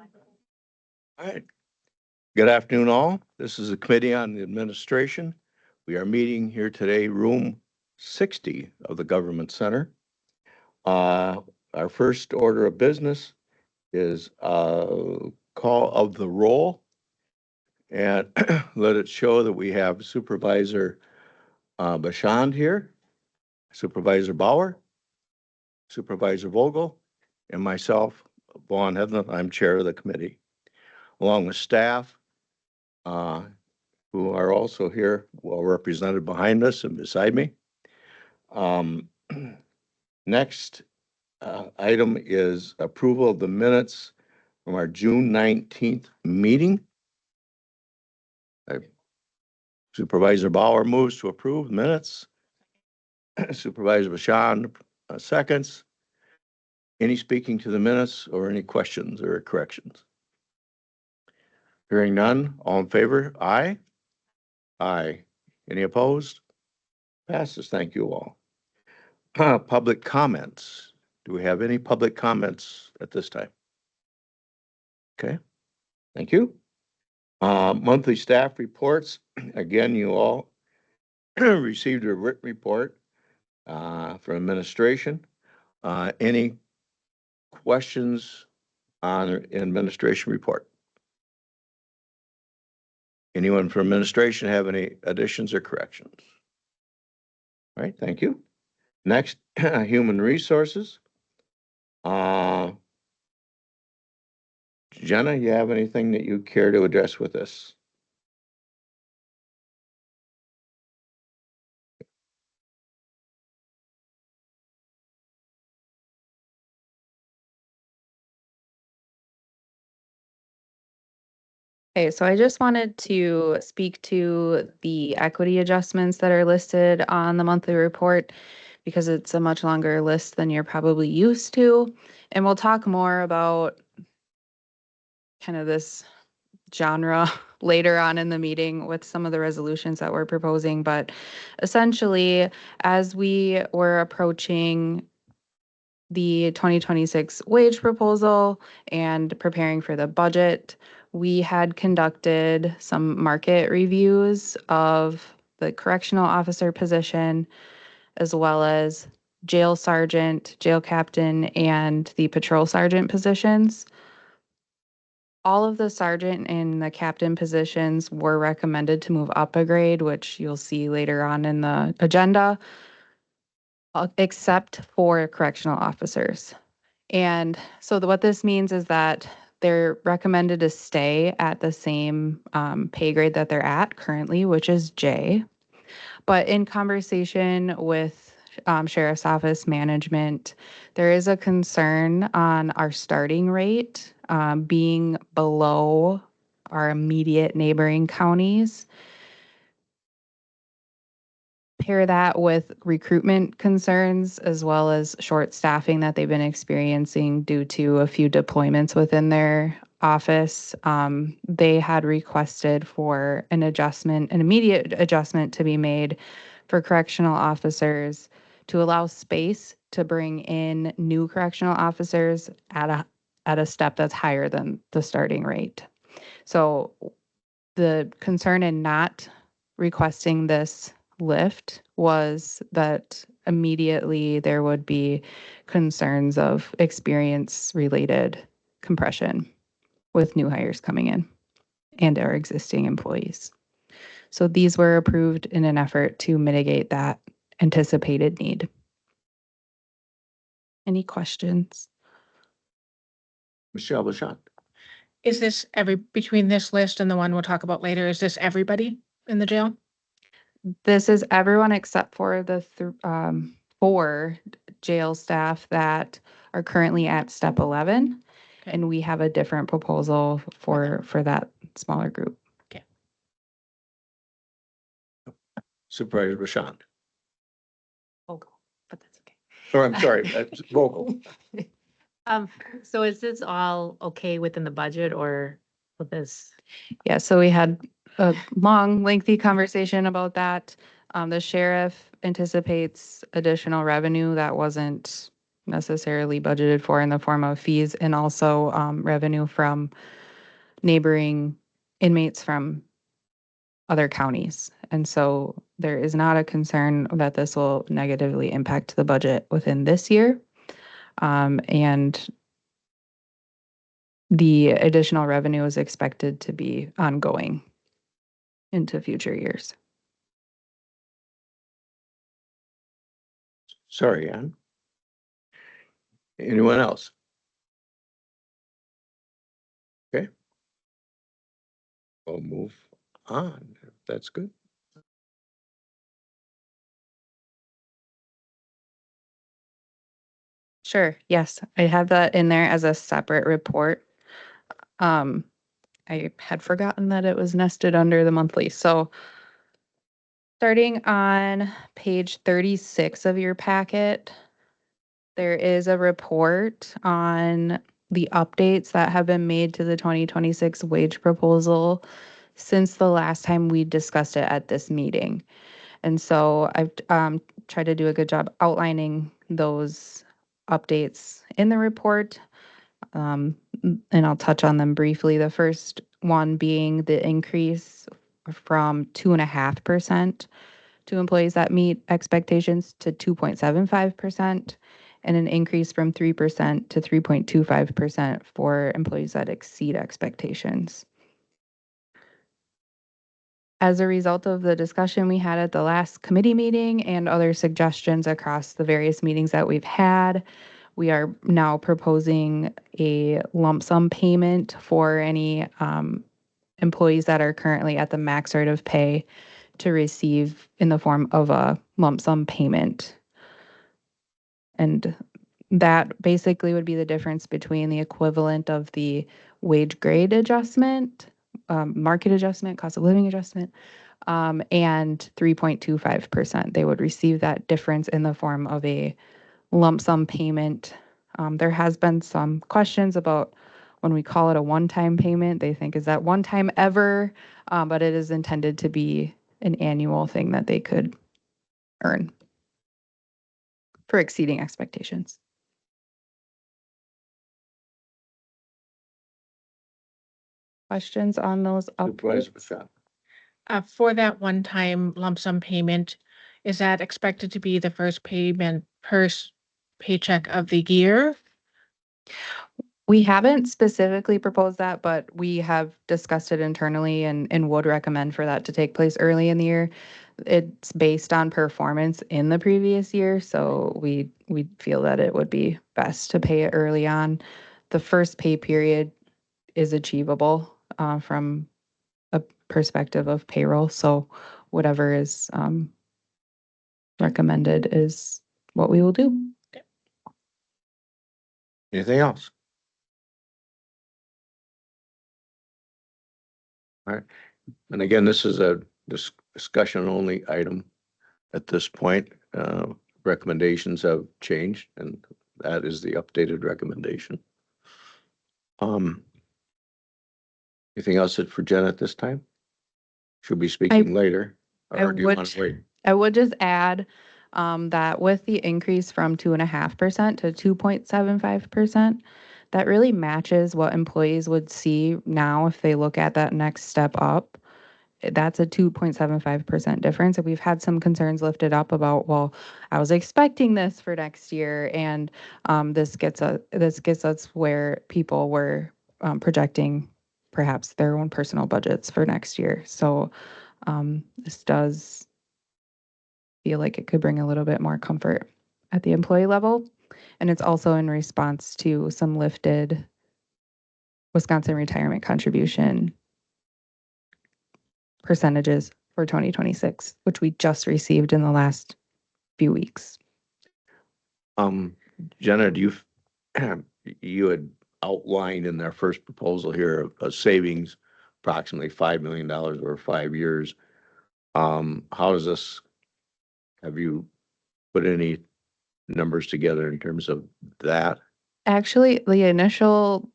All right. Good afternoon, all. This is the Committee on the Administration. We are meeting here today, room 60 of the Government Center. Our first order of business is call of the roll. And let it show that we have Supervisor Bashand here, Supervisor Bauer, Supervisor Vogel, and myself, Vaughn Hedlund. I'm chair of the committee, along with staff who are also here, well represented behind us and beside me. Next item is approval of the minutes from our June 19th meeting. Supervisor Bauer moves to approve minutes. Supervisor Bashan seconds. Any speaking to the minutes or any questions or corrections? Hearing none, all in favor? Aye. Aye. Any opposed? Passes. Thank you all. Public comments. Do we have any public comments at this time? Okay. Thank you. Monthly staff reports. Again, you all received a written report from administration. Any questions on the administration report? Anyone from administration have any additions or corrections? All right, thank you. Next, human resources. Jenna, you have anything that you care to address with us? Okay, so I just wanted to speak to the equity adjustments that are listed on the monthly report because it's a much longer list than you're probably used to. And we'll talk more about kind of this genre later on in the meeting with some of the resolutions that we're proposing. But essentially, as we were approaching the 2026 wage proposal and preparing for the budget, we had conducted some market reviews of the correctional officer position, as well as jail sergeant, jail captain, and the patrol sergeant positions. All of the sergeant and the captain positions were recommended to move up a grade, which you'll see later on in the agenda, except for correctional officers. And so what this means is that they're recommended to stay at the same pay grade that they're at currently, which is J. But in conversation with Sheriff's Office management, there is a concern on our starting rate being below our immediate neighboring counties. Pair that with recruitment concerns as well as short staffing that they've been experiencing due to a few deployments within their office. They had requested for an immediate adjustment to be made for correctional officers to allow space to bring in new correctional officers at a step that's higher than the starting rate. So the concern in not requesting this lift was that immediately there would be concerns of experience-related compression with new hires coming in and our existing employees. So these were approved in an effort to mitigate that anticipated need. Any questions? Michelle Bashant. Is this between this list and the one we'll talk about later, is this everybody in the jail? This is everyone except for the 4 jail staff that are currently at step 11. Okay. And we have a different proposal for that smaller group. Okay. Supervisor Bashand. Vogel, but that's okay. Oh, I'm sorry, Vogel. So is this all okay within the budget or with this? Yeah, so we had a long, lengthy conversation about that. The sheriff anticipates additional revenue that wasn't necessarily budgeted for in the form of fees, and also revenue from neighboring inmates from other counties. And so there is not a concern that this will negatively impact the budget within this year. And the additional revenue is expected to be ongoing into future years. Sorry, Ann. Anyone else? Okay. We'll move on. That's good. Sure, yes, I have that in there as a separate report. I had forgotten that it was nested under the monthly. So starting on page 36 of your packet, there is a report on the updates that have been made to the 2026 wage proposal since the last time we discussed it at this meeting. And so I've tried to do a good job outlining those updates in the report. And I'll touch on them briefly. The first one being the increase from 2.5% to employees that meet expectations to 2.75%, and an increase from 3% to 3.25% for employees that exceed expectations. As a result of the discussion we had at the last committee meeting and other suggestions across the various meetings that we've had, we are now proposing a lump sum payment for any employees that are currently at the max rate of pay to receive in the form of a lump sum payment. And that basically would be the difference between the equivalent of the wage grade adjustment, market adjustment, cost of living adjustment, and 3.25%. They would receive that difference in the form of a lump sum payment. There has been some questions about when we call it a one-time payment, they think, is that one time ever? But it is intended to be an annual thing that they could earn for exceeding expectations. Questions on those Supervisor updates? Basham. For that one-time lump sum payment, is that expected to be the first paycheck of the year? We haven't specifically proposed that, but we have discussed it internally and would recommend for that to take place early in the year. It's based on performance in the previous year, so we feel that it would be best to pay it early on. The first pay period is achievable from a perspective of payroll, so whatever is recommended is what we will do. Anything else? All right. And again, this is a discussion only item at this point. Recommendations have changed, and that is the updated recommendation. Anything else for Jen at this time? She'll be speaking later. I Or do you would- want to wait? I would just add that with the increase from 2.5% to 2.75%, that really matches what employees would see now if they look at that next step up. That's a 2.75% difference. And we've had some concerns lifted up about, well, I was expecting this for next year, and this gets us where people were projecting perhaps their own personal budgets for next year. So this does feel like it could bring a little bit more comfort at the employee level. And it's also in response to some lifted Wisconsin retirement contribution percentages for 2026, which we just received in the last few weeks. Jenna, you had outlined in their first proposal here a savings approximately $5 million over 5 years. How does this, have you put any numbers together in terms of that? Actually, the initial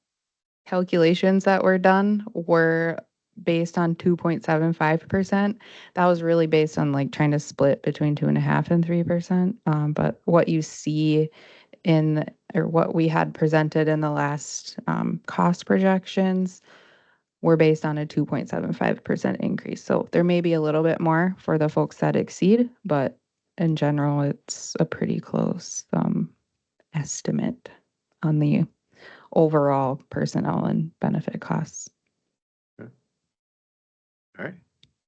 calculations that were done were based on 2.75%. That was really based on like trying to split between 2.5% and 3%. But what you see or what we had presented in the last cost projections were based on a 2.75% increase. So there may be a little bit more for the folks that exceed, but in general, it's a pretty close estimate on the overall personnel and benefit costs. All right,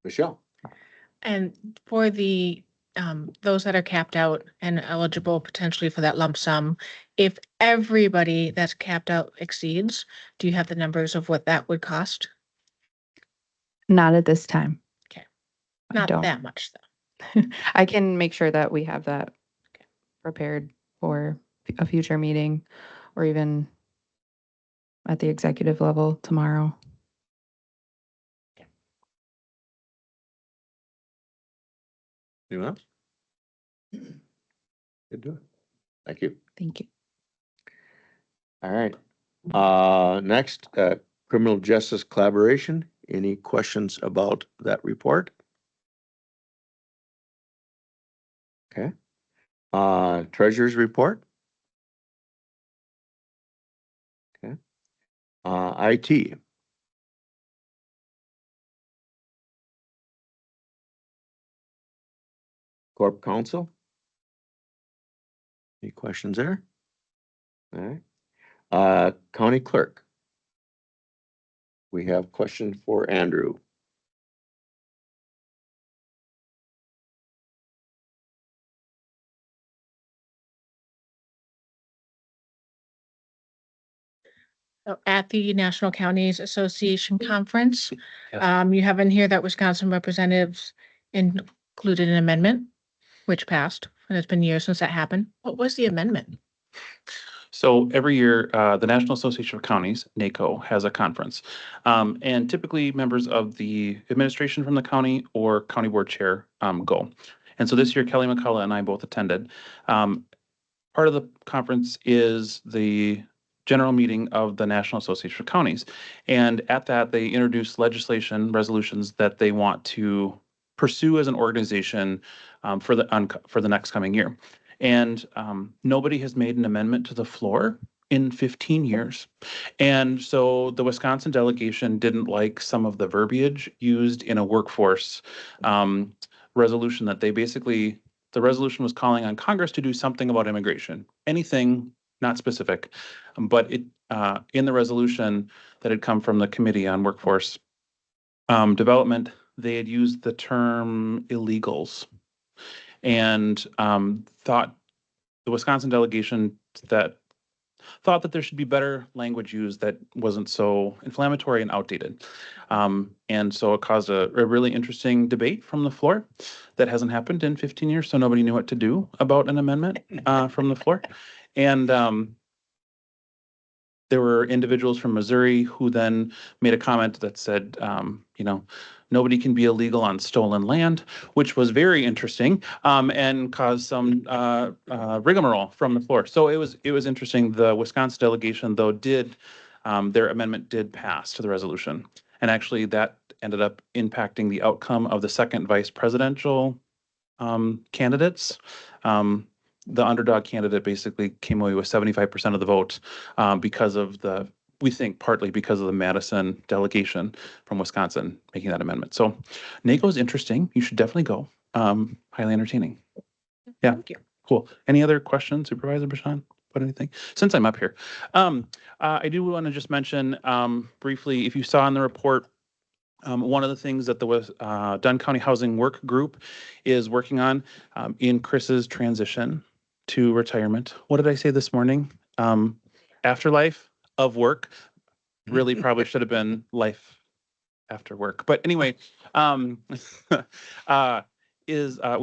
Michelle. And for the, those that are capped out and eligible potentially for that lump sum, if everybody that's capped out exceeds, do you have the numbers of what that would cost? Not at this time. Okay. I Not don't. that much though. I can make sure that we have that prepared for a future meeting or even at the executive level tomorrow. Anyone else? Good, do it. Thank you. Thank you. All right. Next, criminal justice collaboration. Any questions about that report? Okay. Treasurer's report. Okay. IT. Corp counsel. Any questions there? All right. County clerk. We have question for Andrew. So at the National Counties Association Conference, Yes. you have in here that Wisconsin representatives included an amendment, which passed, and it's been years since that happened. What was the amendment? So every year, the National Association of Counties, NACO, has a conference. And typically members of the administration from the county or county board chair go. And so this year, Kelly McCullough and I both attended. Part of the conference is the general meeting of the National Association of Counties. And at that, they introduce legislation, resolutions that they want to pursue as an organization for the next coming year. And nobody has made an amendment to the floor in 15 years. And so the Wisconsin delegation didn't like some of the verbiage used in a workforce resolution that they basically, the resolution was calling on Congress to do something about immigration, anything not specific. But it in the resolution that had come from the Committee on Workforce Development, they had used the term illegals and thought the Wisconsin delegation that thought that there should be better language used that wasn't so inflammatory and outdated. And so it caused a really interesting debate from the floor that hasn't happened in 15 years. So nobody knew what to do about an amendment from the floor. And there were individuals from Missouri who then made a comment that said, nobody can be illegal on stolen land, which was very interesting and caused some rigmarole from the floor. So it was interesting. The Wisconsin delegation, though, their amendment did pass to the resolution. And actually that ended up impacting the outcome of the second vice presidential candidates. The underdog candidate basically came away with 75% of the vote because of we think partly because of the Madison delegation from Wisconsin making that amendment. So NACO is interesting. You should definitely go. Highly entertaining. Yeah. Thank you. Cool. Any other questions, Supervisor Bashan? About anything? Since I'm up here. I do want to just mention briefly, if you saw in the report, one of the things that the Dunn County Housing Work Group is working on in Chris's transition to retirement. What did I say this morning? Afterlife of work. Really probably should have been life after work. But anyway, we've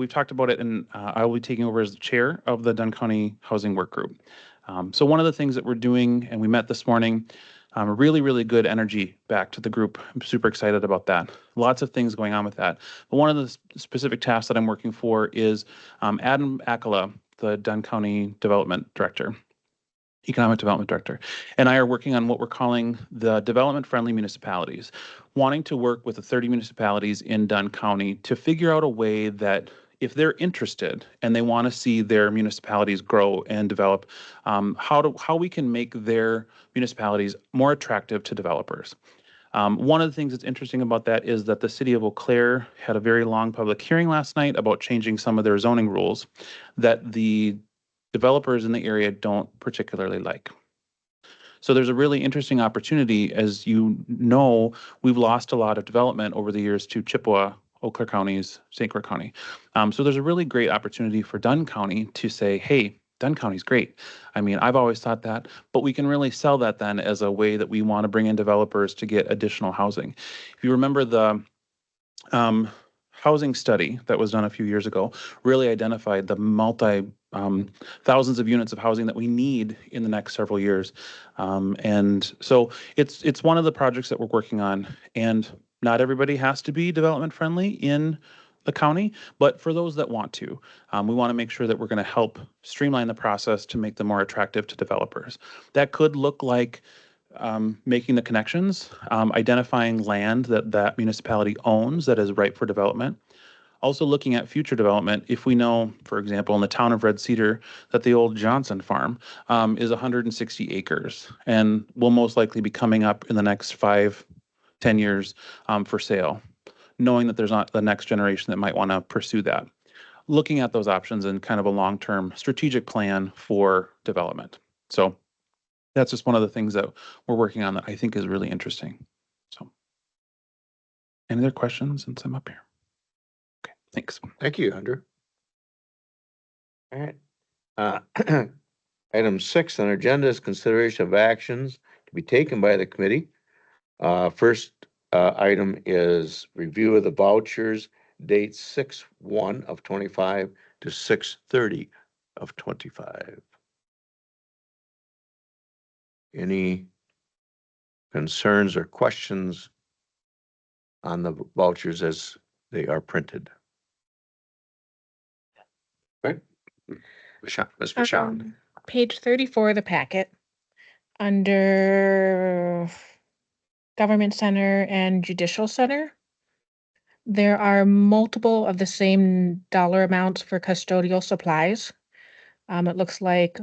talked about it, and I will be taking over as the chair of the Dunn County Housing Work Group. So one of the things that we're doing, and we met this morning, really, really good energy back to the group. I'm super excited about that. Lots of things going on with that. But one of the specific tasks that I'm working for is Adam Akala, the Dunn County Development Director, Economic Development Director, and I are working on what we're calling the development-friendly municipalities, wanting to work with the 30 municipalities in Dunn County to figure out a way that if they're interested and they want to see their municipalities grow and develop, how we can make their municipalities more attractive to developers. One of the things that's interesting about that is that the city of Eau Claire had a very long public hearing last night about changing some of their zoning rules that the developers in the area don't particularly like. So there's a really interesting opportunity. As you know, we've lost a lot of development over the years to Chippewa, Eau Claire counties, St. Clair County. So there's a really great opportunity for Dunn County to say, hey, Dunn County's great. I mean, I've always thought that, but we can really sell that then as a way that we want to bring in developers to get additional housing. If you remember the housing study that was done a few years ago, really identified the thousands of units of housing that we need in the next several years. And so it's one of the projects that we're working on, and not everybody has to be development friendly in the county, but for those that want to, we want to make sure that we're going to help streamline the process to make them more attractive to developers. That could look like making the connections, identifying land that municipality owns that is ripe for development. Also looking at future development, if we know, for example, in the town of Red Cedar, that the old Johnson farm is 160 acres and will most likely be coming up in the next 5-10 years for sale, knowing that there's not the next generation that might want to pursue that. Looking at those options and kind of a long-term strategic plan for development. So that's just one of the things that we're working on that I think is really interesting. So, any other questions since I'm up here? Okay, thanks. Thank you, Andrew. All right. Item 6 on our agenda is consideration of actions to be taken by the committee. First item is review of the vouchers, date 6/1 of 25 to 6/30 of 25. Any concerns or questions on the vouchers as they are printed? Right? Ms. Michon. Page 34 of the packet, under Government Center and Judicial Center, there are multiple of the same dollar amounts for custodial supplies. It looks like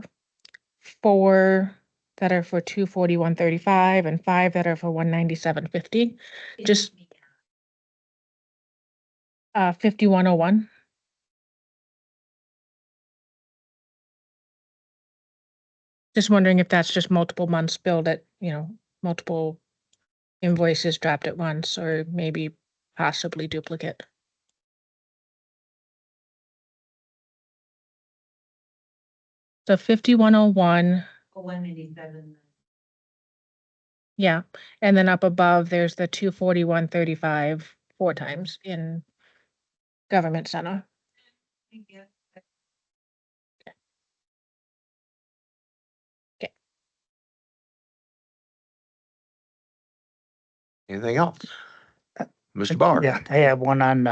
4 that are for $241.35 and 5 that are for $197.50. Just 5101. Just wondering if that's just multiple months billed at, multiple invoices dropped at once, or maybe possibly duplicate. So 5101. 187. Yeah, and then up above, there's the 241.35 4 times in Government Center. Anything else? Mr. Bauer? Yeah, I have one on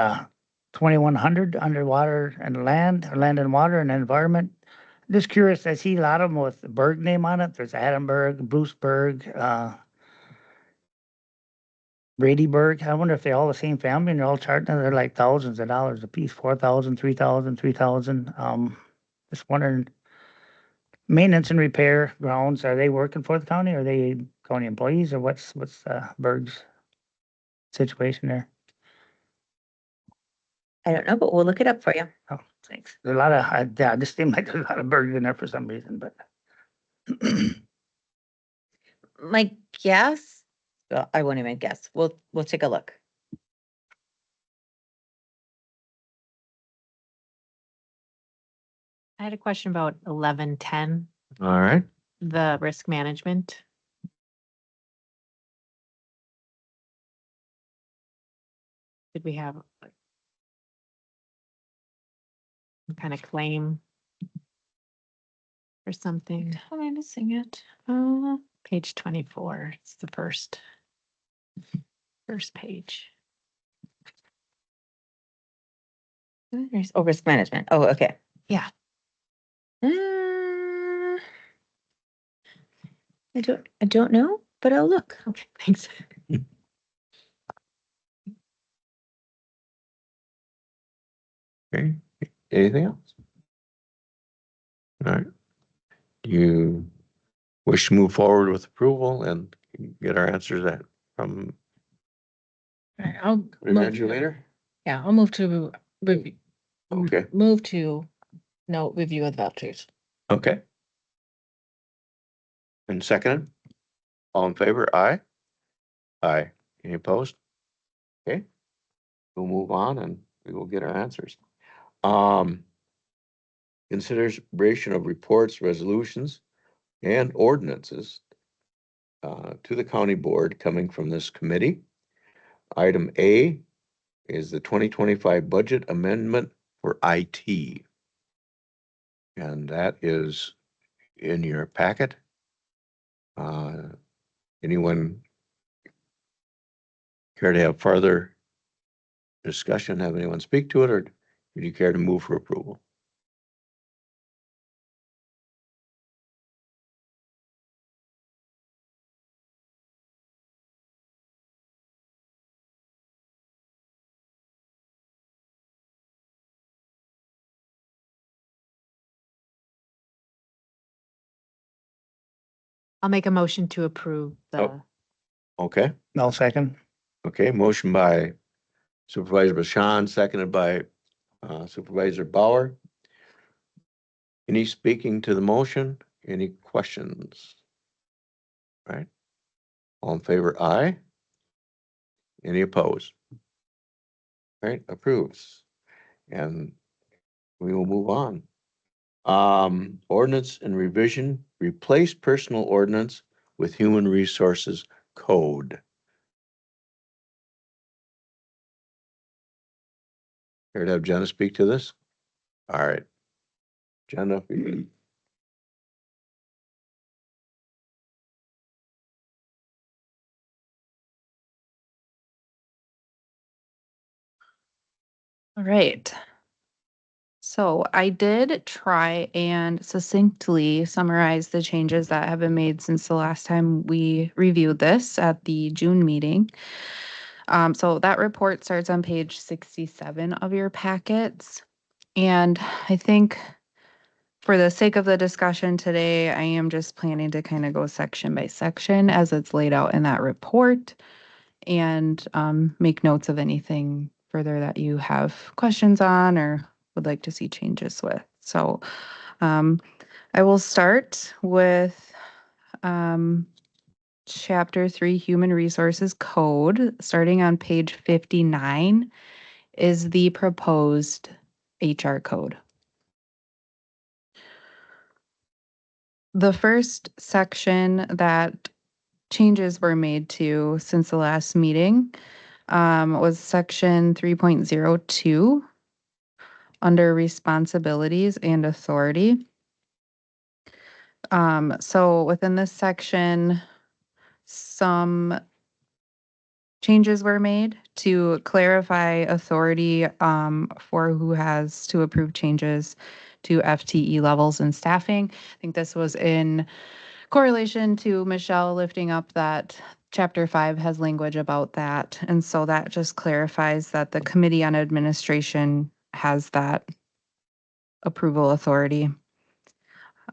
2100 underwater and land, or land and water and environment. Just curious, I see a lot of them with the Berg name on it. There's Adamberg, Bruceberg, Bradyberg. I wonder if they're all the same family and they're all charging, they're like thousands of dollars a piece, 4,000, 3,000, 3,000. Just wondering, maintenance and repair grounds, are they working for the county? Are they county employees, or what's Berg's situation there? I don't know, but we'll look it up for you. Oh, thanks. There's a lot of, yeah, it just seemed like there's a lot of Bergs in there for some reason, but. My guess, well, I won't even guess. We'll take a look. I had a question about 1110, All right. the risk management. Did we have like some kind of claim or something? Am I missing it? Page 24, it's the first page. Risk management. Oh, okay. Yeah. I don't know, but I'll look. Okay, thanks. Okay. Anything else? All right. Do you wish to move forward with approval and get our answers from All right, I'll the move, manager later? yeah, I'll move to review. Okay. Move to no review of vouchers. Okay. And seconded? All in favor? Aye? Aye. Any opposed? Okay. We'll move on and we will get our answers. Consideration of reports, resolutions, and ordinances to the county board coming from this committee. Item A is the 2025 budget amendment for IT. And that is in your packet. Anyone care to have further discussion? Have anyone speak to it, or would you care to move for approval? I'll make a motion to approve the, Oh. Okay, I'll second. okay, motion by Supervisor Bashan, seconded by Supervisor Bauer. Any speaking to the motion? Any questions? All right. All in favor, aye. Any opposed? All right, approves. And we will move on. Ordinance and revision, replace personal ordinance with human resources code. Here to have Jenna speak to this? All right. Jenna. All right. So I did try and succinctly summarize the changes that have been made since the last time we reviewed this at the June meeting. So that report starts on page 67 of your packets. And I think for the sake of the discussion today, I am just planning to kind of go section by section as it's laid out in that report and make notes of anything further that you have questions on or would like to see changes with. So I will start with Chapter 3, Human Resources Code. Starting on page 59 is the proposed HR code. The first section that changes were made to since the last meeting was section 3.02 under responsibilities and authority. So within this section, some changes were made to clarify authority for who has to approve changes to FTE levels and staffing. I think this was in correlation to Michelle lifting up that Chapter 5 has language about that. And so that just clarifies that the Committee on Administration has that approval authority.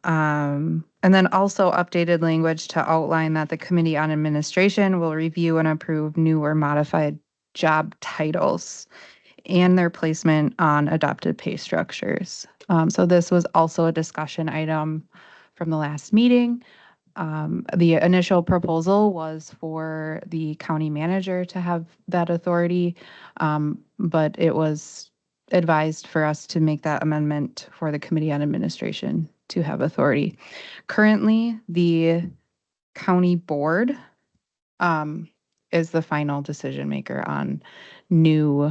And then also updated language to outline that the Committee on Administration will review and approve new or modified job titles and their placement on adopted pay structures. So this was also a discussion item from the last meeting. The initial proposal was for the county manager to have that authority, but it was advised for us to make that amendment for the Committee on Administration to have authority. Currently, the county board is the final decision maker on new,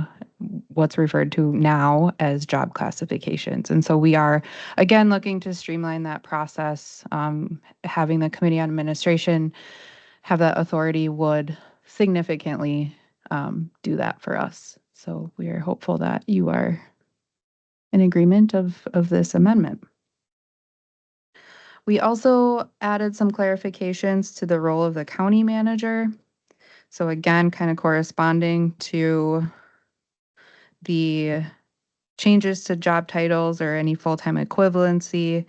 what's referred to now as job classifications. And so we are, again, looking to streamline that process. Having the Committee on Administration have that authority would significantly do that for us. So we are hopeful that you are in agreement of this amendment. We also added some clarifications to the role of the county manager. So again, kind of corresponding to the changes to job titles or any full-time equivalency,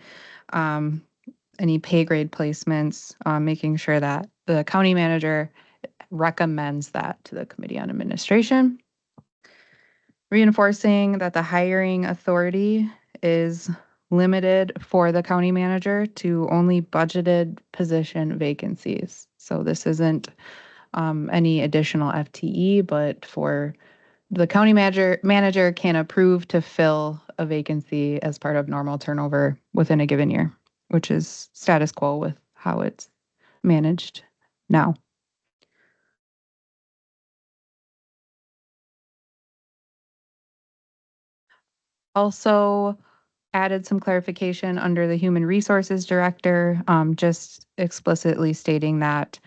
um, any pay grade placements, making sure that the county manager recommends that to the Committee on Administration. Reinforcing that the hiring authority is limited for the county manager to only budgeted position vacancies. So this isn't any additional FTE, but for the county manager can approve to fill a vacancy as part of normal turnover within a given year, which is status quo with how it's managed now. Also added some clarification under the Human Resources Director, just explicitly stating that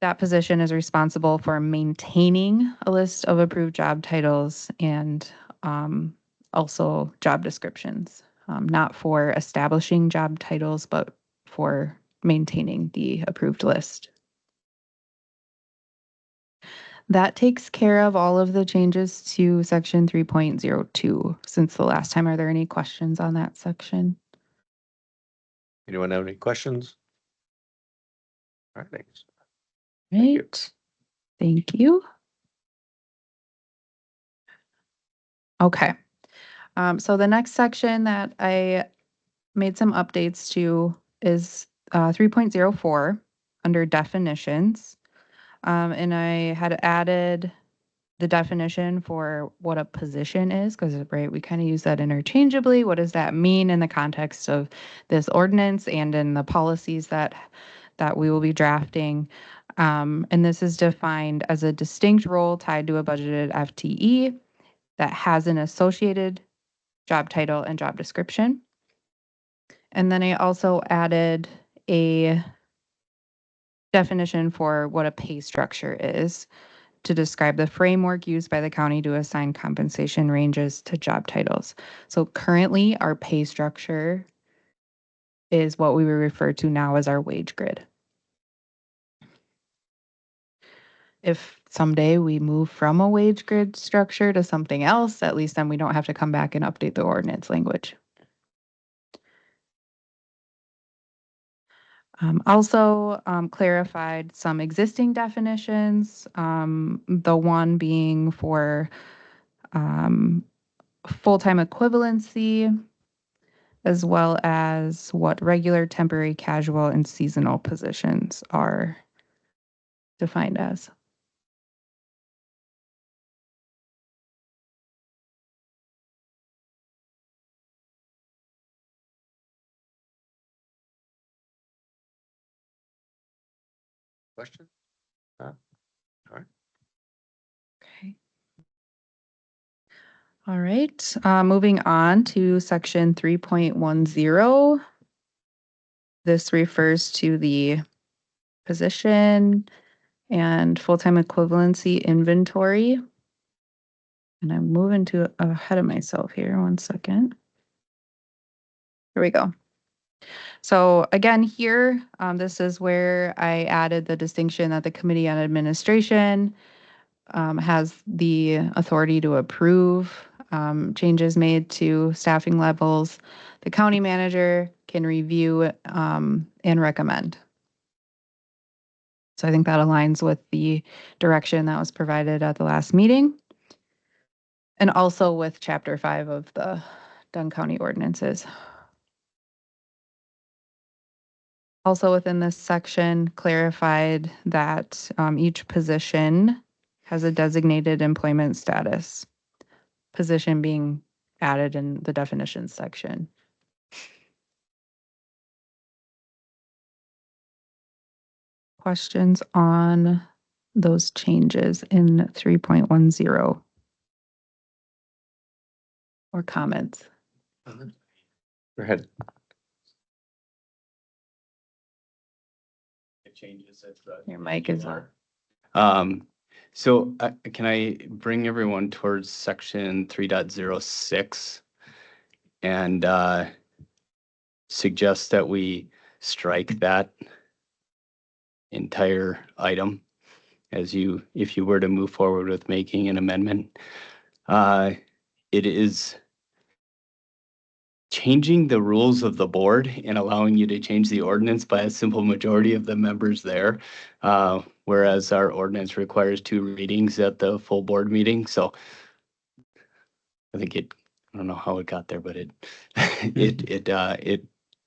that position is responsible for maintaining a list of approved job titles and also job descriptions, not for establishing job titles, but for maintaining the approved list. That takes care of all of the changes to section 3.02 since the last time. Are there any questions on that section? Anyone have any questions? All right, thanks. Thank you. Right. Thank you. Okay. So the next section that I made some updates to is 3.04 under definitions. And I had added the definition for what a position is, because right, we kind of use that interchangeably. What does that mean in the context of this ordinance and in the policies that we will be drafting? And this is defined as a distinct role tied to a budgeted FTE that has an associated job title and job description. And then I also added a definition for what a pay structure is to describe the framework used by the county to assign compensation ranges to job titles. So currently, our pay structure is what we would refer to now as our wage grid. If someday we move from a wage grid structure to something else, at least then we don't have to come back and update the ordinance language. Also clarified some existing definitions, the one being for full-time equivalency, as well as what regular, temporary, casual, and seasonal positions are defined as. Question? All right. Okay. All right, moving on to section 3.10. This refers to the position and full-time equivalency inventory. And I'm moving to ahead of myself here. One second. Here we go. So again, here, this is where I added the distinction that the Committee on Administration has the authority to approve changes made to staffing levels. The county manager can review and recommend. So I think that aligns with the direction that was provided at the last meeting. And also with Chapter 5 of the Dunn County ordinances. Also within this section, clarified that each position has a designated employment status. Position being added in the definitions section. Questions on those changes in 3.10 or comments? Go ahead. Changes. Your mic is on. So can I bring everyone towards section 3.06 and suggest that we strike that entire item if you were to move forward with making an amendment. it is changing the rules of the board and allowing you to change the ordinance by a simple majority of the members there. Whereas our ordinance requires 2 readings at the full board meeting. So I think I don't know how it got there, but it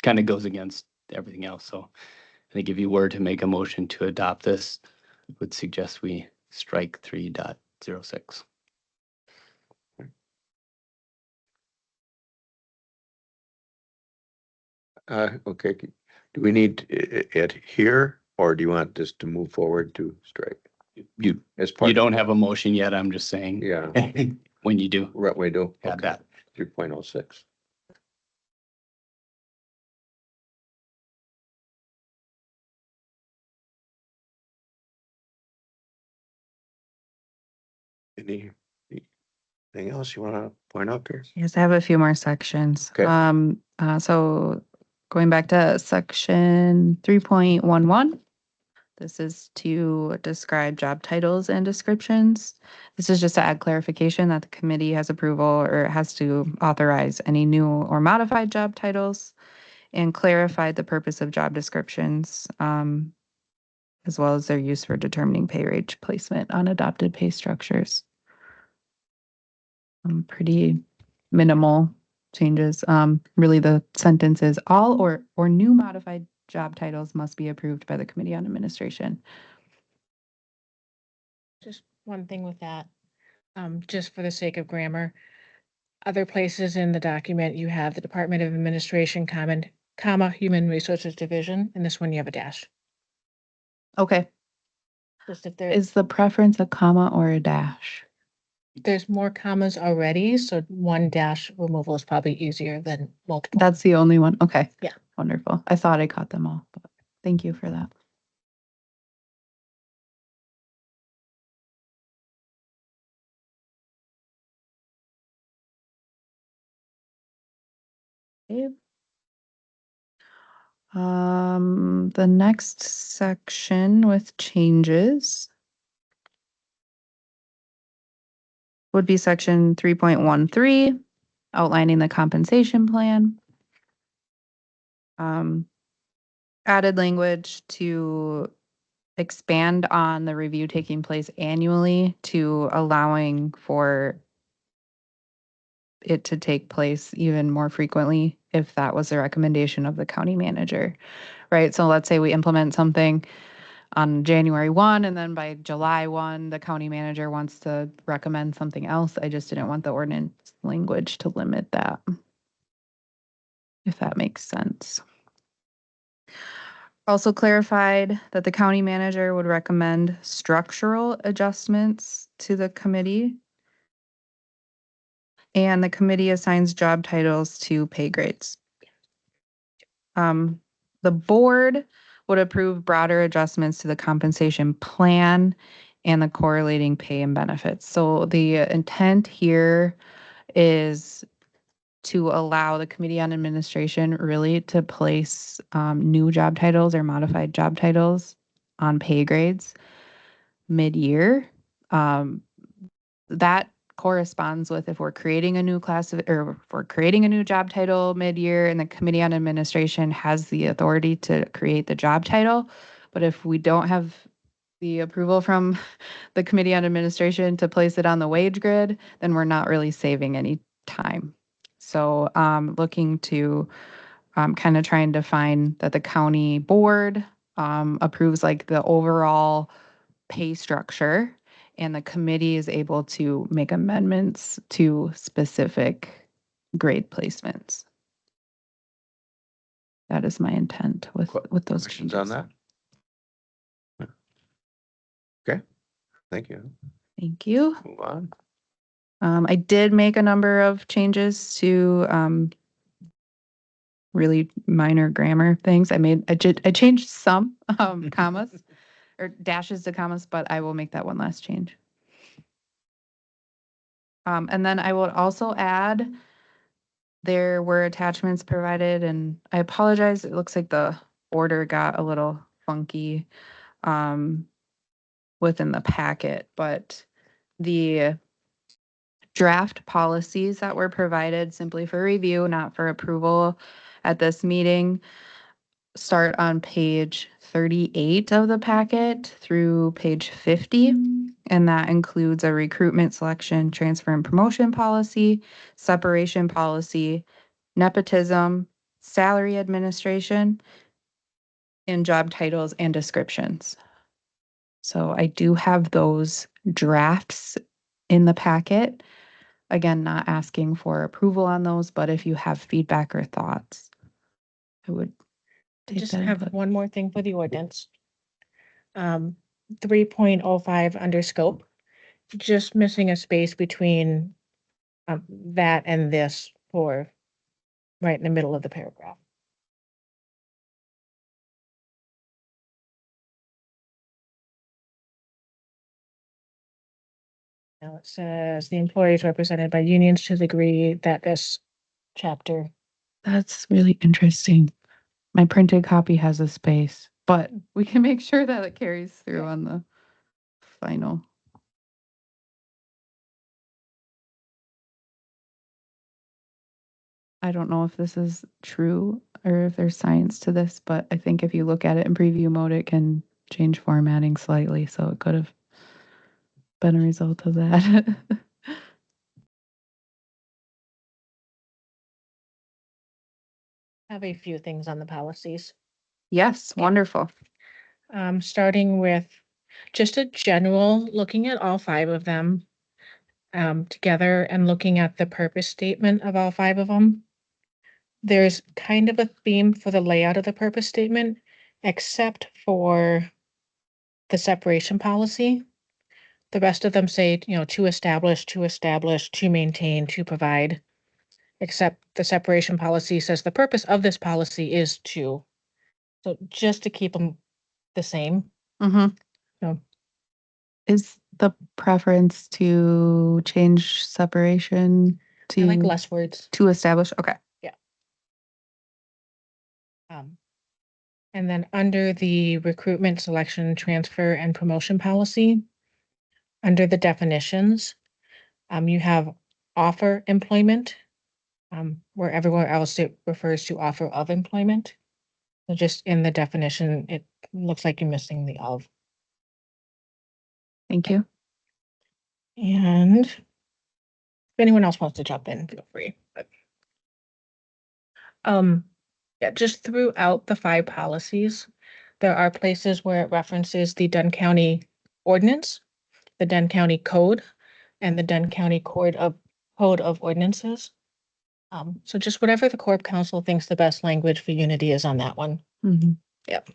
kind of goes against everything else. So I think if you were to make a motion to adopt this, I would suggest we strike 3.06. Okay, do we need it here, or do you want this to move forward to strike? You As part. You don't have a motion yet, I'm just saying. Yeah, When you do, right, we do. add that. 3.06. Anything else you want to point out there? Yes, I have a few more sections. Okay. So going back to section 3.11. This is to describe job titles and descriptions. This is just to add clarification that the committee has approval or has to authorize any new or modified job titles and clarify the purpose of job descriptions, as well as their use for determining pay rate placement on adopted pay structures. Pretty minimal changes. Really the sentence is all or new modified job titles must be approved by the Committee on Administration. Just one thing with that, just for the sake of grammar. Other places in the document, you have the Department of Administration, comma, Human Resources Division, and this one you have a dash. Okay. Just if Is the preference a comma or a dash? there's more commas already, so one dash removal is probably easier than multiple. That's the only one? Okay. Yeah. Wonderful. I thought I caught them all, but thank you for that. Okay. The next section with changes would be section 3.13, outlining the compensation plan. Added language to expand on the review taking place annually to allowing for it to take place even more frequently if that was the recommendation of the county manager, right? So let's say we implement something on January 1 and then by July 1, the county manager wants to recommend something else. I just didn't want the ordinance language to limit that, if that makes sense. Also clarified that the county manager would recommend structural adjustments to the committee. And the committee assigns job titles to pay grades. The board would approve broader adjustments to the compensation plan and the correlating pay and benefits. So the intent here is to allow the Committee on Administration really to place new job titles or modified job titles on pay grades mid-year. That corresponds with if we're creating a new class or if we're creating a new job title mid-year and the Committee on Administration has the authority to create the job title. But if we don't have the approval from the Committee on Administration to place it on the wage grid, then we're not really saving any time. So looking to kind of trying to find that the county board approves like the overall pay structure and the committee is able to make amendments to specific grade placements. That is my intent with those Questions changes. on that? Okay, thank you. Thank you. Move on. I did make a number of changes to really minor grammar things. I changed some commas or dashes to commas, but I will make that one last change. And then I will also add, there were attachments provided, and I apologize. It looks like the order got a little funky within the packet, but the draft policies that were provided simply for review, not for approval at this meeting, start on page 38 of the packet through page 50. And that includes a recruitment, selection, transfer, and promotion policy, separation policy, nepotism, salary administration, and job titles and descriptions. So I do have those drafts in the packet. Again, not asking for approval on those, but if you have feedback or thoughts, I would I take just that have input. one more thing for the ordinance. 3.05 under scope, just missing a space between that and this for right in the middle of the paragraph. Now it says the employees represented by unions to the degree that this chapter. That's really interesting. My printed copy has a space, but we can make sure that it carries through on the final. I don't know if this is true or if there's science to this, but I think if you look at it in preview mode, it can change formatting slightly. So it could have been a result of that. Have a few things on the policies. Yes, wonderful. Starting with just a general, looking at all 5 of them together and looking at the purpose statement of all 5 of them. There's kind of a theme for the layout of the purpose statement, except for the separation policy. The rest of them say, to establish, to maintain, to provide. Except the separation policy says the purpose of this policy is to. So just to keep them the same. Mm-hmm. So Is the preference to change separation I like to less words. to establish? Okay. And then under the recruitment, selection, transfer, and promotion policy, under the definitions, you have offer employment, where everywhere else it refers to offer of employment. So just in the definition, it looks like you're missing the of. Thank you. And if anyone else wants to jump in, feel free. But, yeah, just throughout the 5 policies, there are places where it references the Dunn County ordinance, the Dunn County code, and the Dunn County Code of Ordinances. So just whatever the Corp Council thinks the best language for unity is on that one. Mhm. Yep.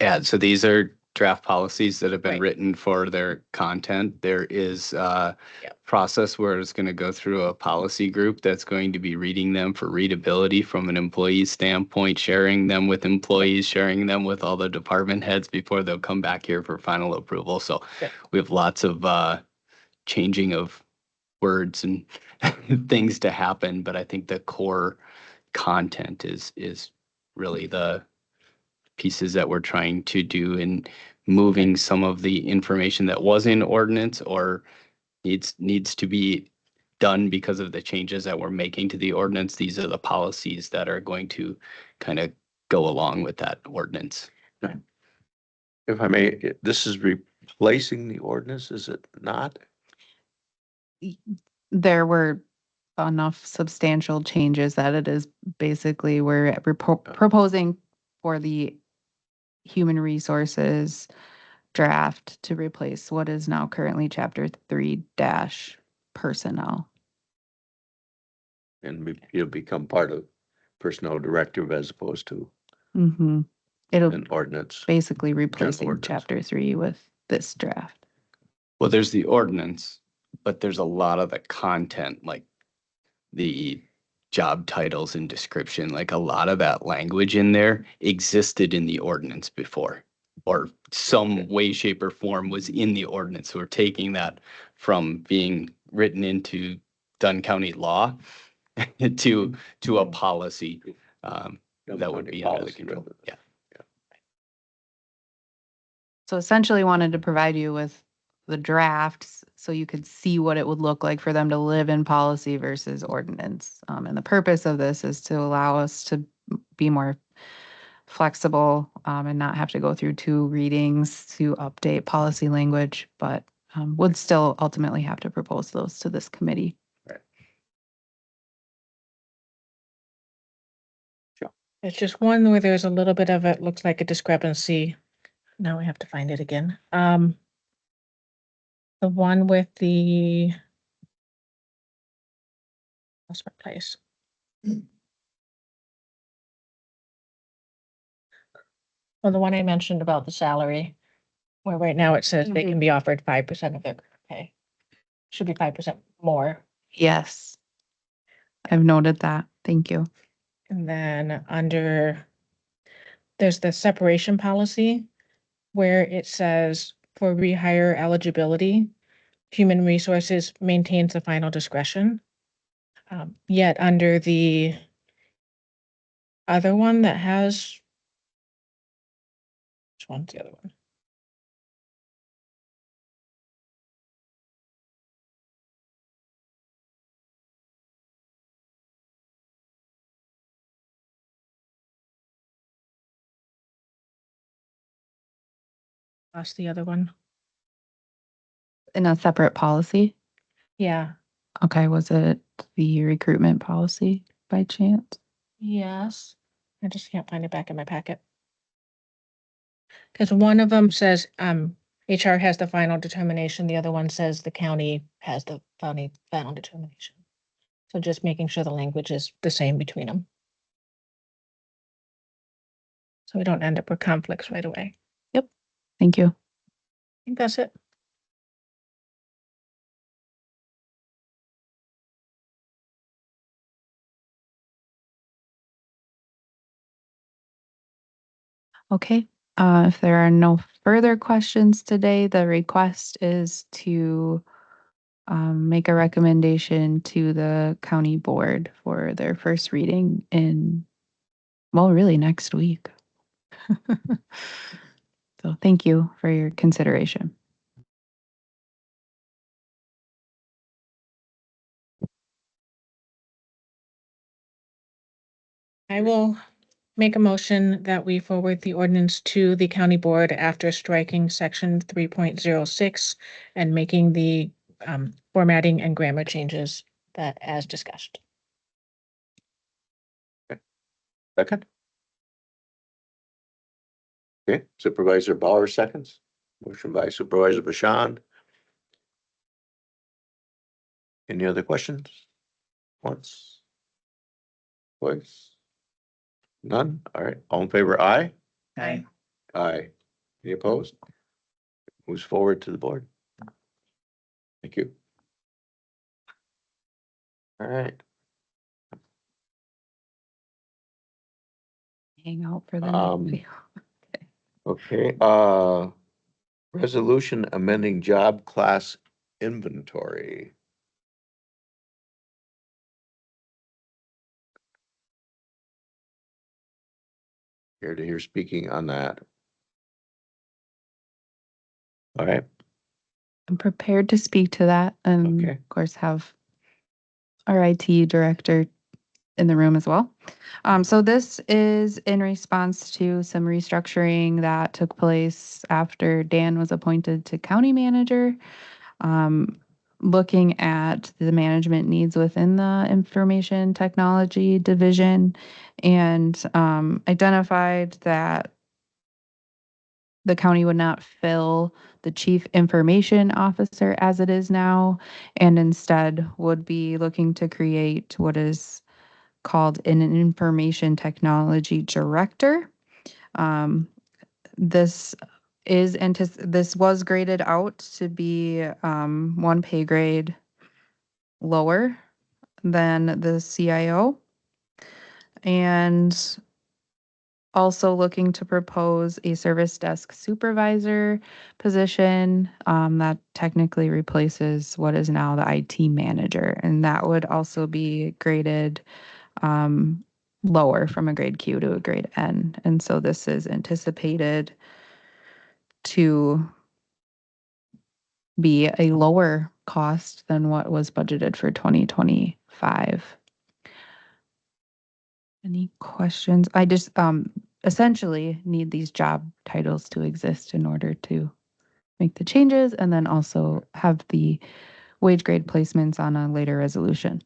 Add, so these are draft policies that have been Right. written for their content. There is a Yep. process where it's going to go through a policy group that's going to be reading them for readability from an employee standpoint, sharing them with employees, sharing them with all the department heads before they'll come back here for final approval. So Good. we have lots of changing of words and things to happen, but I think the core content is really the pieces that we're trying to do in moving some of the information that was in ordinance or needs to be done because of the changes that we're making to the ordinance. These are the policies that are going to kind of go along with that ordinance. If I may, this is replacing the ordinance, is it not? There were enough substantial changes that it is basically we're proposing for the human resources draft to replace what is now currently chapter 3 dash personnel. And it'll become part of personnel directive as opposed to Mm-hmm. It'll an ordinance. basically replacing ordinance. chapter 3 with this draft. Well, there's the ordinance, but there's a lot of the content, like the job titles and description, like a lot of that language in there existed in the ordinance before, or some way, shape, or form was in the ordinance. So we're taking that from being written into Dunn County law to a policy that would be under the control. Yeah. So essentially wanted to provide you with the drafts so you could see what it would look like for them to live in policy versus ordinance. And the purpose of this is to allow us to be more flexible and not have to go through 2 readings to update policy language, but would still ultimately have to propose those to this committee. It's just one where there's a little bit of it, looks like a discrepancy. Now we have to find it again. The one with the lost my place. Well, the one I mentioned about the salary, where right now it says they can be offered 5% of their pay. Should be 5% more. Yes. I've noted that. Thank you. And then there's the separation policy where it says for rehire eligibility, human resources maintains the final discretion. Yet under the other one that has, which one's the other one? Lost the other one. In a separate policy? Yeah. Okay, was it the recruitment policy by chance? Yes. I just can't find it back in my packet. Because one of them says, HR has the final determination, the other one says the county has the final determination. So just making sure the language is the same between them. So we don't end up with conflicts right away. Thank you. I think that's it. Okay, if there are no further questions today, the request is to make a recommendation to the county board for their first reading in, well, really next week. So thank you for your consideration. I will make a motion that we forward the ordinance to the county board after striking section 3.06 and making the formatting and grammar changes that as discussed. Second? Okay, Supervisor Bauer seconds. Motion by Supervisor Bashan. Any other questions? Once? Twice? None? All right, all in favor, aye? Aye. Aye. Any opposed? Moves forward to the board. Thank you. All right. Hang out for the Um, next. Okay, resolution amending job class inventory. Here to hear speaking on that. All right, I'm prepared to speak to that and Okay. of course have our IT director in the room as well. So this is in response to some restructuring that took place after Dan was appointed to county manager. Looking at the management needs within the information technology division and identified that the county would not fill the chief information officer as it is now, and instead would be looking to create what is called an information technology director. This this was graded out to be 1 pay grade lower than the CIO, and also looking to propose a service desk supervisor position that technically replaces what is now the IT manager, and that would also be graded lower from a grade Q to a grade N. And so this is anticipated to be a lower cost than what was budgeted for 2025. Any questions? I just essentially need these job titles to exist in order to make the changes, and then also have the wage grade placements on a later resolution.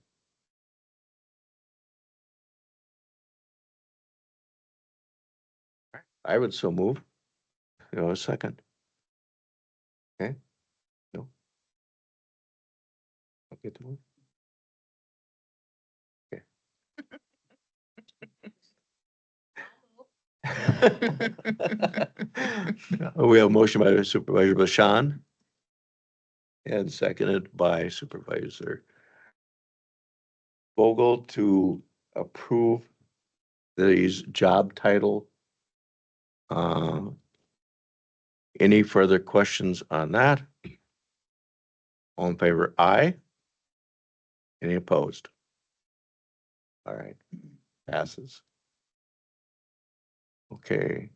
I would so move. You know, a second. Okay. No. I'll get to move. We have a motion by Supervisor Bashan and seconded by Supervisor Vogel to approve these job title. Any further questions on that? All in favor, aye. Any opposed? All right, passes. Okay,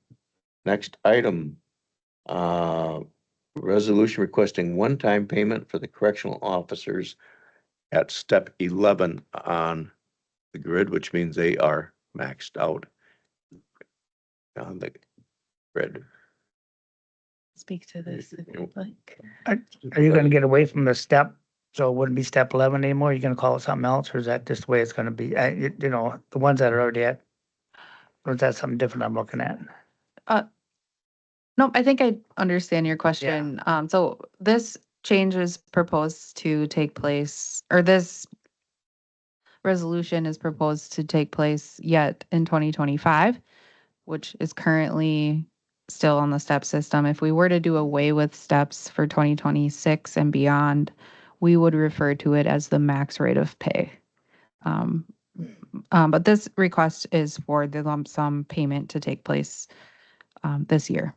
next item. Resolution requesting one-time payment for the correctional officers at step 11 on the grid, which means they are maxed out on the grid. Speak to this if you'd like. Are you gonna get away from the step? So it wouldn't be step 11 anymore? You're gonna call it something else, or is that just the way it's gonna be? You know, the ones that are already at? Or is that something different I'm looking at? No, I think I understand your question. So this change is proposed to take place, or this resolution is proposed to take place yet in 2025, which is currently still on the step system. If we were to do away with steps for 2026 and beyond, we would refer to it as the max rate of pay. But this request is for the lump sum payment to take place this year.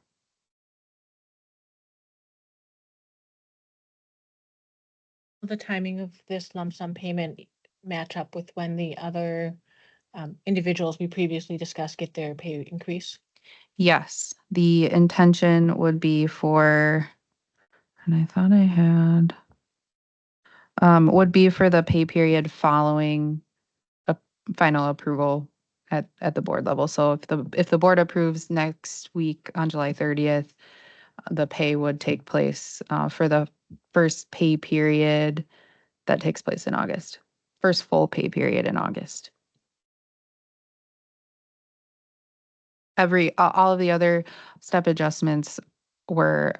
The timing of this lump sum payment match up with when the other individuals we previously discussed get their pay increase? Yes, the intention would be for, and I thought I had, would be for the pay period following a final approval at the board level. So if the board approves next week on July 30th, the pay would take place for the first pay period that takes place in August, first full pay period in August. All of the other step adjustments are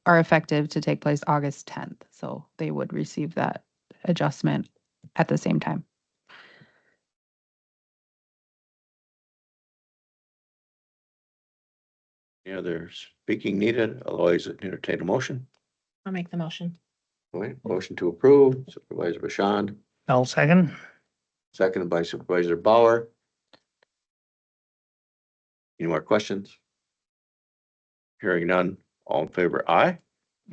effective to take place August 10th. So they would receive that adjustment at the same time. Any other speaking needed? Otherwise, entertain a motion. I'll make the motion. All right, motion to approve, Supervisor Bashan, I'll second. seconded by Supervisor Bauer. Any more questions? Hearing none, all in favor, aye?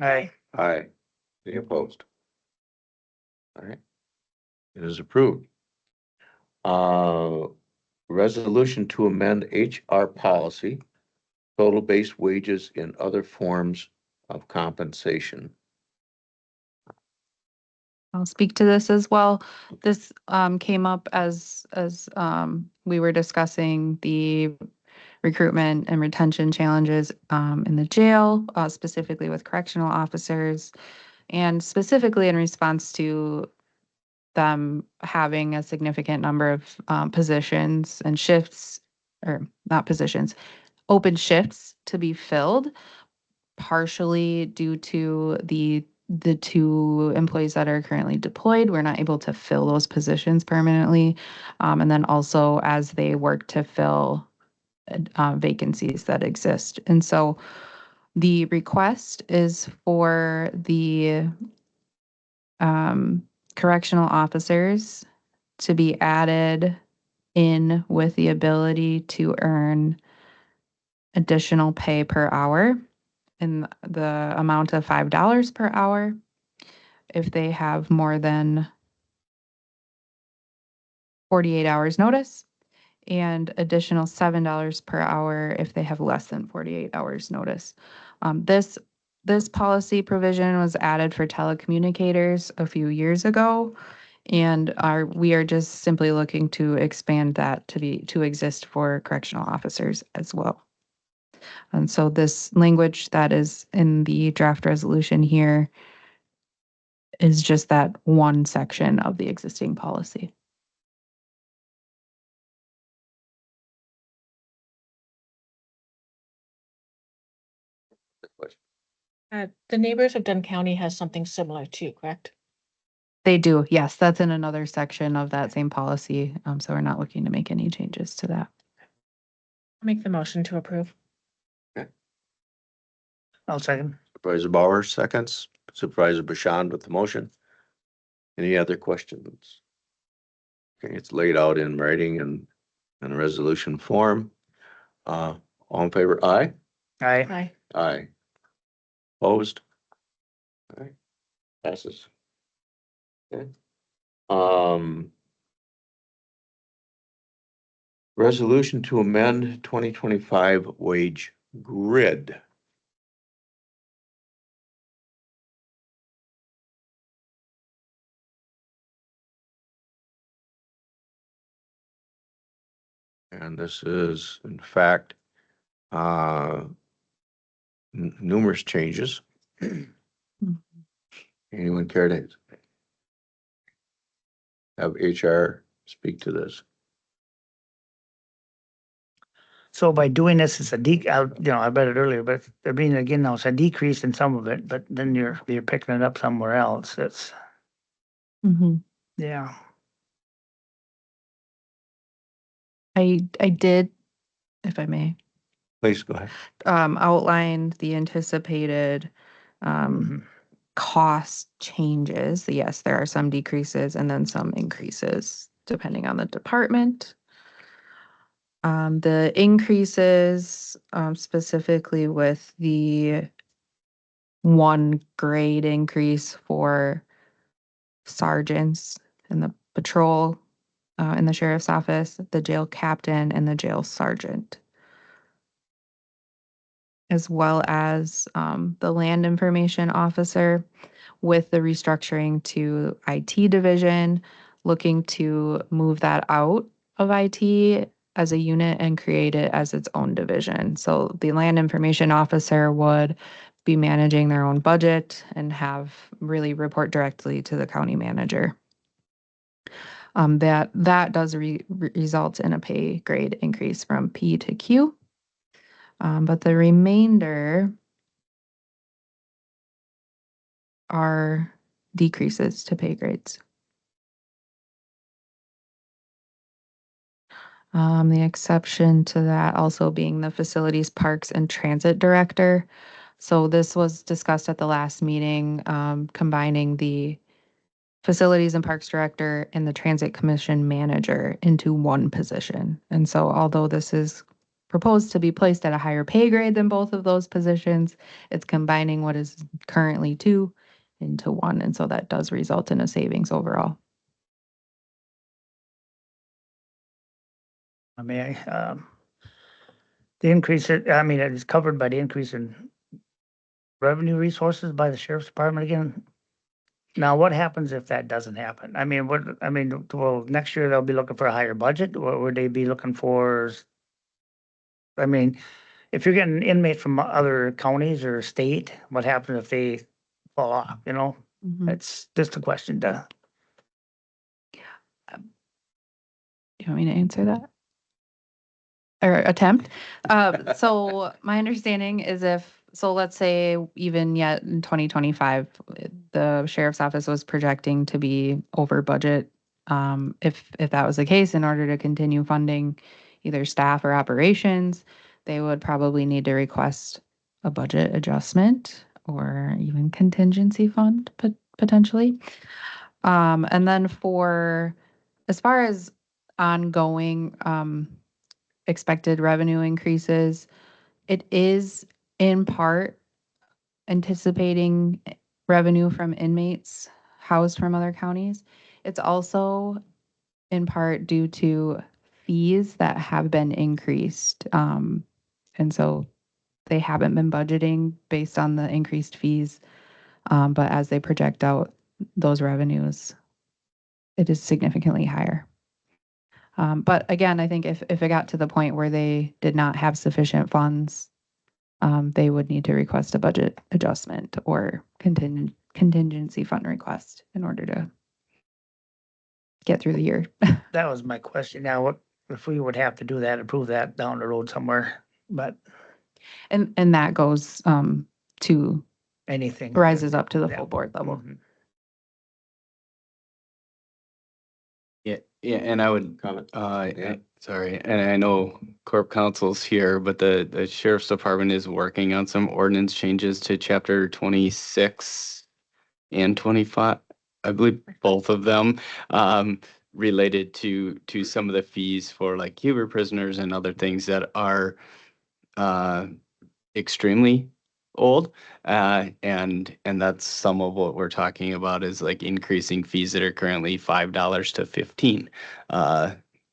Aye. Aye. Any opposed? All right. It is approved. Resolution to amend HR policy, total base wages in other forms of compensation. I'll speak to this as well. This came up as we were discussing the recruitment and retention challenges in the jail, specifically with correctional officers, and specifically in response to them having a significant number of positions and shifts, or not positions, open shifts to be filled, partially due to the two employees that are currently deployed. We're not able to fill those positions permanently. And then also as they work to fill vacancies that exist. And so the request is for the correctional officers to be added in with the ability to earn additional pay per hour in the amount of $5 per hour if they have more than 48 hours notice, and additional $7 per hour if they have less than 48 hours notice. This policy provision was added for telecommunicators a few years ago, and we are just simply looking to expand that to exist for correctional officers as well. And so this language that is in the draft resolution here is just that one section of the existing policy. The neighbors of Dunn County has something similar too, correct? They do, yes, that's in another section of that same policy. So we're not looking to make any changes to that. Make the motion to approve. I'll second. Supervisor Bauer seconds, Supervisor Bashan with the motion. Any other questions? Okay, it's laid out in writing and in resolution form. All in favor, aye? Aye. Aye. Aye. Opposed? Aye. Passes. Okay. Resolution to amend 2025 wage grid. And this is, in fact, numerous changes. Anyone care to have HR speak to this? So by doing this, it's a I read it earlier, but I mean, again, now it's a decrease in some of it, but then you're picking it up somewhere else. It's, yeah. I did, if I may, Please go ahead. outline the anticipated cost changes. Yes, there are some decreases and then some increases depending on the department. The increases, specifically with the 1 grade increase for sergeants in the patrol, in the sheriff's office, the jail captain, and the jail sergeant, as well as the land information officer, with the restructuring to IT division, looking to move that out of IT as a unit and create it as its own division. So the land information officer would be managing their own budget and have really report directly to the county manager. That does result in a pay grade increase from P to Q. But the remainder are decreases to pay grades. The exception to that also being the facilities, parks, and transit director. So this was discussed at the last meeting, combining the facilities and parks director and the transit commission manager into one position. And so although this is proposed to be placed at a higher pay grade than both of those positions, it's combining what is currently 2 into 1. And so that does result in a savings overall. I mean, the increase, it is covered by the increase in revenue resources by the sheriff's department again. Now, what happens if that doesn't happen? Well, next year they'll be looking for a higher budget, or would they be looking for? I mean, if you're getting inmates from other counties or state, what happens if they fall off, That's just a question to. Do you want me to answer that? Or attempt? So my understanding is let's say even yet in 2025, the sheriff's office was projecting to be over budget. If that was the case, in order to continue funding either staff or operations, they would probably need to request a budget adjustment or even contingency fund potentially. And then as far as ongoing expected revenue increases, it is in part anticipating revenue from inmates housed from other counties. It's also in part due to fees that have been increased. And so they haven't been budgeting based on the increased fees. But as they project out those revenues, it is significantly higher. But again, I think if it got to the point where they did not have sufficient funds, they would need to request a budget adjustment or contingency fund request in order to get through the year. That was my question. Now, what if we would have to do that, approve that down the road somewhere, but And that goes to anything. rises up to the Yeah. full board level. Mhm. Yeah, and I would, Comment? sorry, and I know Corp Council's here, but the Sheriff's Department is working on some ordinance changes to chapter 26 and 25. I believe both of them, related to some of the fees for like Huber prisoners and other things that are, extremely old. And that's some of what we're talking about is like increasing fees that are currently $5 to 15,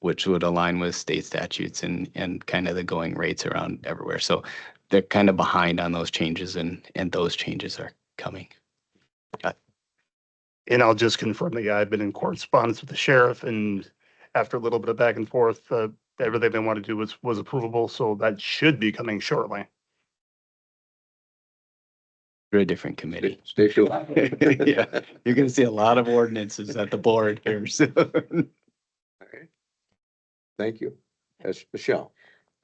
which would align with state statutes and kind of the going rates around everywhere. So they're kind of behind on those changes and those changes are coming. And I'll just confirm that, yeah, I've been in correspondence with the sheriff, and after a little bit of back and forth, everything they want to do was approvable, so that should be coming shortly. Through a different committee. Stay tuned. Yeah, you're gonna see a lot of ordinances at the board here soon. Thank you. That's Michelle.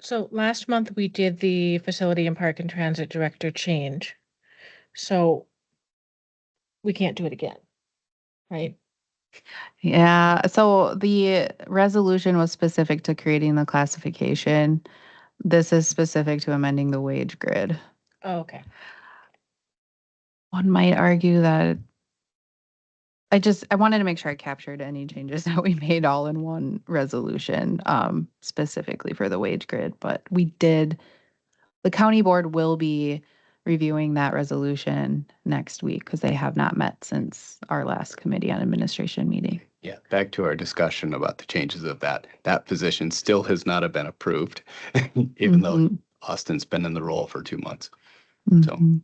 So last month we did the facility and park and transit director change. So we can't do it again, right? Yeah, so the resolution was specific to creating the classification. This is specific to amending the wage grid. Oh, okay. One might argue that I wanted to make sure I captured any changes that we made all in one resolution, specifically for the wage grid, but the county board will be reviewing that resolution next week because they have not met since our last committee on administration meeting. Yeah, back to our discussion about the changes of that position still has not been approved, even though Mhm. Austin's been in the role for 2 months. Mhm.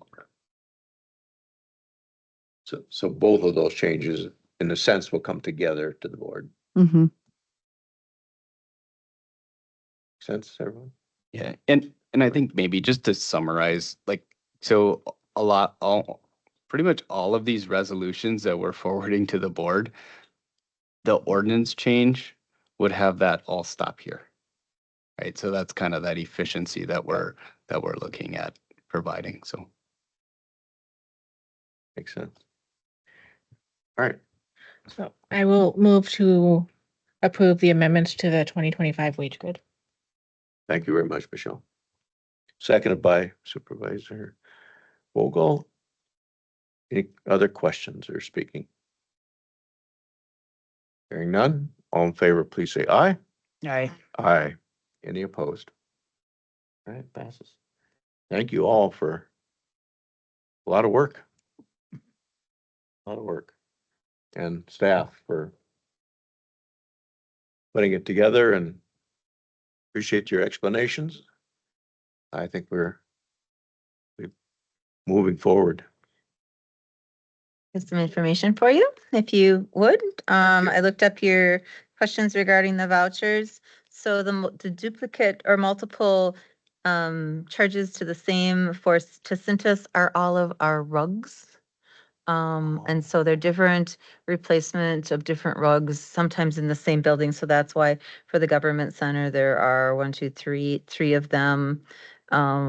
So both of those changes, in a sense, will come together to the board. Mhm. Sense, everyone? Yeah, and I think maybe just to summarize, like, so pretty much all of these resolutions that we're forwarding to the board, the ordinance change would have that all stop here. Right, so that's kind of that efficiency that we're looking at providing, so. Makes sense. All right, So I will move to approve the amendments to the 2025 wage grid. thank you very much, Michelle. Seconded by Supervisor Vogel. Any other questions or speaking? Hearing none, all in favor, please say aye. Aye. Aye. Any opposed? All right, passes. Thank you all for a lot of work. A lot of work. And staff for putting it together, and appreciate your explanations. I think we're moving forward. Here's some information for you, if you would. I looked up your questions regarding the vouchers. So the duplicate or multiple charges to the same to Cintas are all of our rugs. And so they're different replacement of different rugs, sometimes in the same building. So that's why for the government center, there are three of them.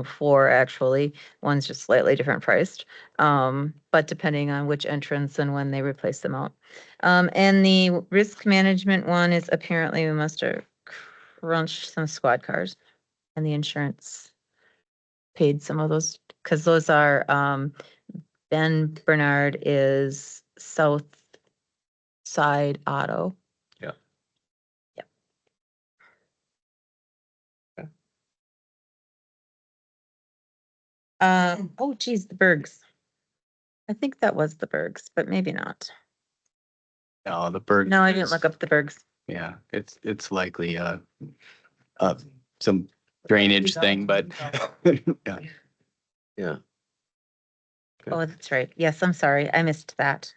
Four actually, one's just slightly different priced. But depending on which entrance and when they replace them out. And the risk management one is apparently we must have crunched some squad cars and the insurance paid some of those because those are, Ben Bernard is South Side Auto. Yeah. Yep. Okay. Oh geez, the Bergs. I think that was the Bergs, but maybe not. No, the Berg. No, I didn't look up the Bergs. Yeah, it's likely some drainage thing, but yeah. Yeah. Oh, that's right. Yes, I'm sorry. I missed that.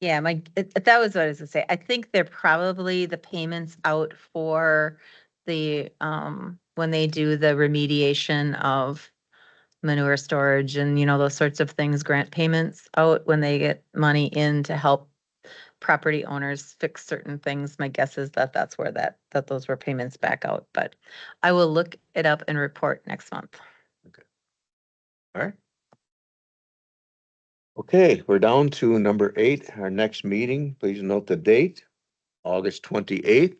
Yeah, that was what I was gonna say. I think they're probably the payments out for the, when they do the remediation of manure storage and, those sorts of things, grant payments out when they get money in to help property owners fix certain things. My guess is that that's where that those were payments back out, but I will look it up and report next month. All right. Okay, we're down to number 8, our next meeting. Please note the date, August 28th,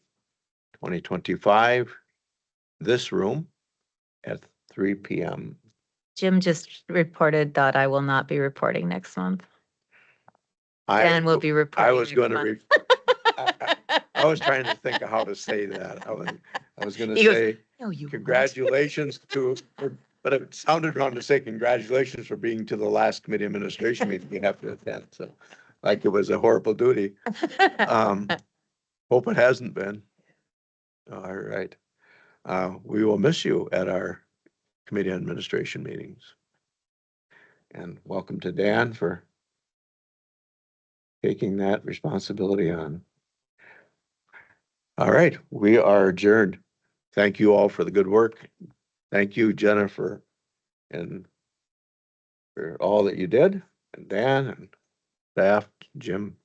2025, this room at 3 p.m. Jim just reported that I will not be reporting next month. Dan will be reporting. I was next going to, month. I was trying to think of how to say that. I was going to He goes, say "No, you won't." congratulations but it sounded wrong to say congratulations for being to the last committee administration meeting you have to attend. So like it was a horrible duty. Hope it hasn't been. All right. We will miss you at our committee administration meetings. And welcome to Dan for taking that responsibility on. All right, we are adjourned. Thank you all for the good work. Thank you, Jennifer, and for all that you did, and Dan and staff, Jim.